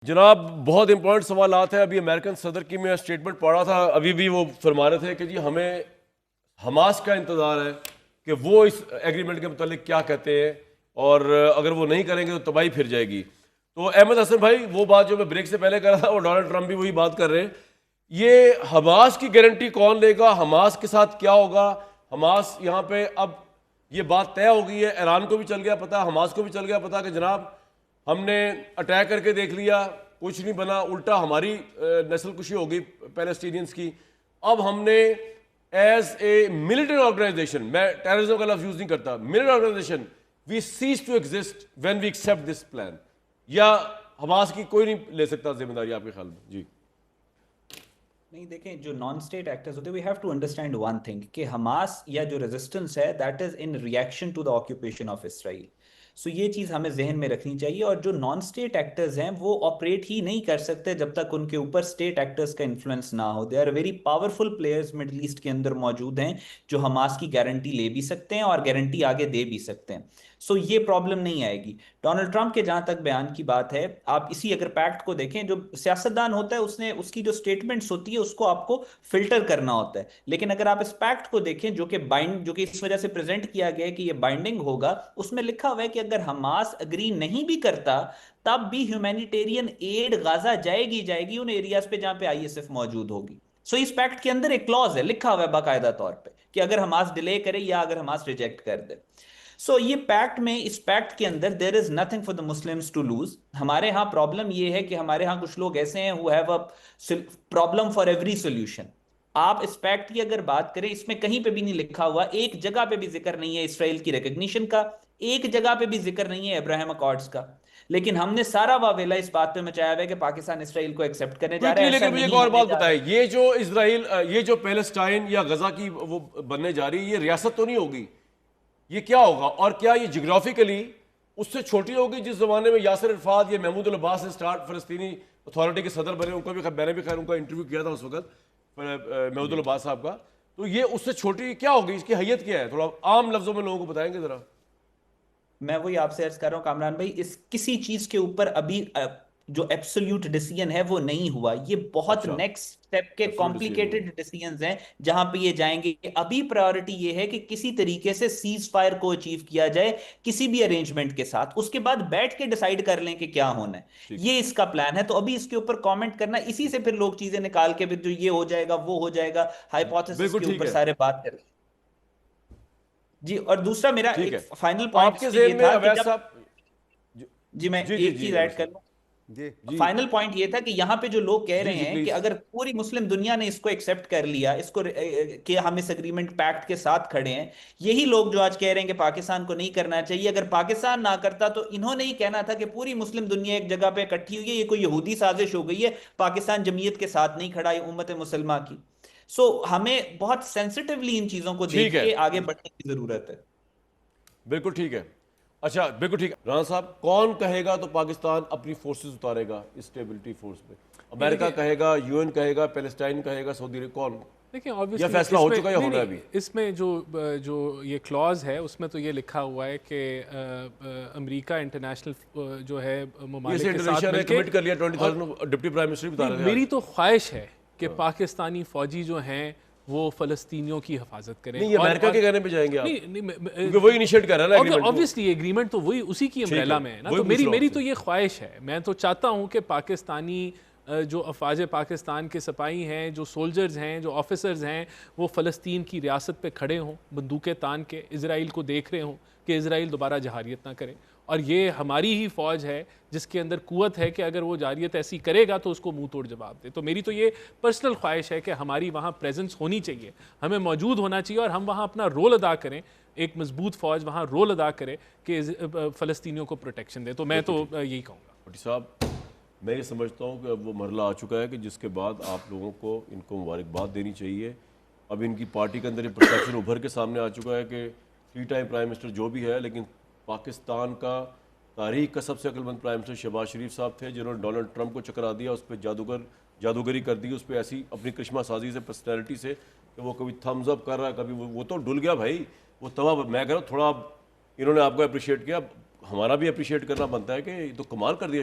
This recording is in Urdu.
جناب بہت امپورٹنٹ سوالات ہیں. ابھی امریکن صدر کی میں اسٹیٹمنٹ پڑھ رہا تھا, ابھی بھی وہ فرما رہے تھے کہ جی ہمیں حماس کا انتظار ہے کہ وہ اس ایگریمنٹ کے متعلق کیا کہتے ہیں, اور اگر وہ نہیں کریں گے تو تباہی پھر جائے گی. تو احمد حسن بھائی, وہ بات جو میں بریک سے پہلے کر رہا تھا اور ڈونلڈ ٹرمپ بھی وہی بات کر رہے ہیں, یہ حماس کی گارنٹی کون لے گا, حماس کے ساتھ کیا ہوگا؟ حماس یہاں پہ اب یہ بات طے ہو گئی ہے, ایران کو بھی چل گیا پتا, حماس کو بھی چل گیا پتا کہ جناب ہم نے اٹیک کر کے دیکھ لیا, کچھ نہیں بنا, الٹا ہماری نسل کشی ہو گئی پیلسٹینینز کی. اب ہم نے ایز اے ملٹری آرگنائزیشن, میں ٹیررزم کا لفظ یوز نہیں کرتا, military organisation we cease to exist when we accept this plan. یا حماس کی کوئی نہیں لے سکتا ذمہ داری آپ کے خیال میں؟ جی نہیں دیکھیں, جو نان اسٹیٹ ایکٹرز ہوتے ہیں we have to understand one thing کہ حماس یا جو ریزسٹنس ہے that is in reaction to the occupation of Israel. So یہ چیز ہمیں ذہن میں رکھنی چاہیے. اور جو نان اسٹیٹ ایکٹرز ہیں وہ آپریٹ ہی نہیں کر سکتے جب تک ان کے اوپر اسٹیٹ ایکٹرز کا انفلوئنس نہ ہو. They are very powerful players Middle East کے اندر موجود ہیں جو حماس کی گارنٹی لے بھی سکتے ہیں اور گارنٹی آگے دے بھی سکتے ہیں. سو یہ پرابلم نہیں آئے گی. ڈونلڈ ٹرمپ کے جہاں تک بیان کی بات ہے, آپ اسی اگر پیکٹ کو دیکھیں, جو سیاستدان ہوتا ہے اس نے اس کی جو سٹیٹمنٹس ہوتی ہے اس کو آپ کو فلٹر کرنا ہوتا ہے. لیکن اگر آپ اس پیکٹ کو دیکھیں جو کہ اس وجہ سے پریزنٹ کیا گیا ہے کہ یہ بائنڈنگ ہوگا, اس میں لکھا ہوا ہے کہ اگر حماس اگری نہیں بھی کرتا تب بھی ہیومینیٹیرین ایڈ غزہ جائے گی ان ایریاز پہ جہاں پہ آئی ایس ایف موجود ہوگی. سو اس پیکٹ کے اندر ایک کلوز ہے, لکھا ہوا ہے باقاعدہ طور پہ کہ اگر حماس ڈیلے کرے یا اگر حماس ریجیکٹ کر دے. سو یہ پیکٹ میں, اس پیکٹ کے اندر there is nothing for the Muslims to lose. ہمارے ہاں پرابلم یہ ہے کہ ہمارے ہاں کچھ لوگ ایسے ہیں who have a problem for every solution. آپ اس پیکٹ کی اگر بات کریں, اس میں کہیں پہ بھی نہیں لکھا ہوا, ایک جگہ پہ بھی ذکر نہیں ہے اسرائیل کی ریکگنیشن کا, ایک جگہ پہ بھی ذکر نہیں ہے ابراہیم اکارڈز کا. لیکن ہم نے سارا واویلا اس بات پہ مچایا ہوا ہے کہ پاکستان اسرائیل کو ایکسپٹ کرنے جا رہا ہے. کوئکلی, ایسا لیکن مجھے ایک نہیں اور ہونے بات جا بتائیں, رہا. یہ جو اسرائیل, یہ جو پیلسٹائن یا غزہ کی وہ بننے جا رہی ہے, یہ ریاست تو نہیں ہوگی, یہ کیا ہوگا؟ اور کیا یہ جغرافیکلی اس سے چھوٹی ہوگی جس زمانے میں یاسر عرفات یا محمود العباس نے سٹارٹ فلسطینی اتھارٹی کے صدر بنے, ان کا بھی میں نے بھی خیر ان کا انٹرویو کیا تھا اس وقت, محمود العباس صاحب کا, تو یہ اس سے چھوٹی کیا ہوگی, اس کی حیت کیا ہے؟ تھوڑا عام لفظوں میں لوگوں کو بتائیں گے ذرا. میں وہی آپ سے عرض کر رہا ہوں کامران بھائی, اس کسی چیز کے اوپر ابھی جو ایبسولوٹ ڈیسیژن ہے وہ نہیں ہوا. یہ بہت اچھا, نیکسٹ سٹیپ کے ایبسولوٹ ڈیسیژن نہیں کمپلیکیٹڈ ڈیسیژنز ہیں جہاں پہ یہ جائیں گے. ابھی پرائیورٹی یہ ہے کہ کسی طریقے سے سیز فائر کو اچیو کیا جائے کسی بھی ارینجمنٹ کے ساتھ, اس کے بعد بیٹھ کے ڈیسائیڈ کر لیں کہ کیا ہونا ہے. ٹھیک. یہ اس کا پلان ہے. تو ابھی اس کے اوپر کامنٹ کرنا, اسی سے پھر لوگ چیزیں نکال کے پھر جو یہ ہو جائے گا وہ ہو جائے گا, ہائپوتھیسس بالکل کے ٹھیک اوپر ہے, سارے بات کر. جی, اور دوسرا میرا ٹھیک ایک ہے. فائنل پوائنٹ آپ اس کے پہ یہ ذہن میں تھا کہ اویس جب, صاحب, جی میں جی جی ایک جی چیز اویس ایڈ کر صاحب, لوں. جی جی فائنل پوائنٹ یہ تھا کہ یہاں پہ جو لوگ کہہ جی رہے جی ہیں کہ پلیز. اگر پوری مسلم دنیا نے اس کو ایکسپٹ کر لیا, اس کو کہ ہم اس اگریمنٹ پیکٹ کے ساتھ کھڑے ہیں, یہی لوگ جو آج کہہ رہے ہیں کہ پاکستان کو نہیں کرنا چاہیے. اگر پاکستان نہ کرتا تو انہوں نے ہی کہنا تھا کہ پوری مسلم دنیا ایک جگہ پہ اکٹھی ہوئی ہے, یہ کوئی یہودی سازش ہو گئی ہے, پاکستان جمعیت کے ساتھ نہیں کھڑا ہے امت مسلمہ کی. سو ہمیں بہت سینسٹیولی ان چیزوں کو ٹھیک دیکھ ہے, کے آگے بڑھنے کی ضرورت ہے. بالکل ٹھیک ہے. اچھا بالکل ٹھیک ہے. رانا صاحب, کون کہے گا تو پاکستان اپنی فورسز اتارے گا اسٹیبلٹی فورس پہ؟ امریکہ کہے گا, یو این کہے گا, پیلسٹائن کہے گا, سعودی عرب, کون؟ دیکھیں یا obviously فیصلہ اس ہو میں چکا ہے یا نہیں ہونا ہے نہیں ابھی؟ اس میں جو یہ کلاز ہے اس میں تو یہ لکھا ہوا ہے کہ امریکہ انٹرنیشنل جو ہے ممالک کے ساتھ انڈونیشیا نے مل کے, کمٹ کر لیا 20,000 ڈپٹی پرائم منسٹر بتا رہے تھے. میری تو خواہش ہے کہ پاکستانی فوجی جو ہیں وہ فلسطینیوں کی حفاظت کریں. نہیں, یہ امریکہ کے کہنے پہ جائیں گے آپ, کیونکہ وہی انیشیٹ کر رہا ہے نا ایگریمنٹ کو. obviously یہ ایگریمنٹ تو وہی اسی کی امبریلا میں ہے نا. تو میری تو یہ خواہش ہے, میں تو چاہتا ہوں کہ پاکستانی جو افواج پاکستان کے سپاہی ہیں, جو سولجرز ہیں, جو آفیسرز ہیں, وہ فلسطین کی ریاست پہ کھڑے ہوں بندوقیں تان کے, اسرائیل کو دیکھ رہے ہوں کہ اسرائیل دوبارہ جہاریت نہ کرے. اور یہ ہماری ہی فوج ہے جس کے اندر قوت ہے کہ اگر وہ جہاریت ایسی کرے گا تو اس کو منہ توڑ جواب دے. تو میری تو یہ پرسنل خواہش ہے کہ ہماری وہاں پریزنس ہونی چاہیے, ہمیں موجود ہونا چاہیے, اور ہم وہاں اپنا رول ادا کریں, ایک مضبوط فوج وہاں رول ادا کرے کہ فلسطینیوں کو پروٹیکشن دے. تو میں تو یہی کہوں گا. بھٹی صاحب, میں یہ سمجھتا ہوں کہ اب وہ مرحلہ آ چکا ہے کہ جس کے بعد آپ لوگوں کو ان کو مبارکباد دینی چاہیے. اب ان کی پارٹی کے اندر یہ پرسیپشن ابھر کے سامنے آ چکا ہے کہ 3 ٹائم پرائم منسٹر جو بھی ہے, لیکن پاکستان کا تاریخ کا سب سے عقل مند پرائم منسٹر شہباز شریف صاحب تھے, جنہوں نے ڈونلڈ ٹرمپ کو چکرا دیا, اس پہ جادوگری کر دی, اس پہ ایسی اپنی کرشمہ سازی سے, پرسنالٹی سے, کہ وہ کبھی تھمز اپ کر رہا ہے, کبھی وہ تو ڈل گیا بھائی وہ توا. میں کہہ رہا ہوں تھوڑا انہوں نے آپ کو اپریشیٹ کیا, ہمارا بھی اپریشیٹ کرنا بنتا ہے کہ یہ تو کمال کر دیا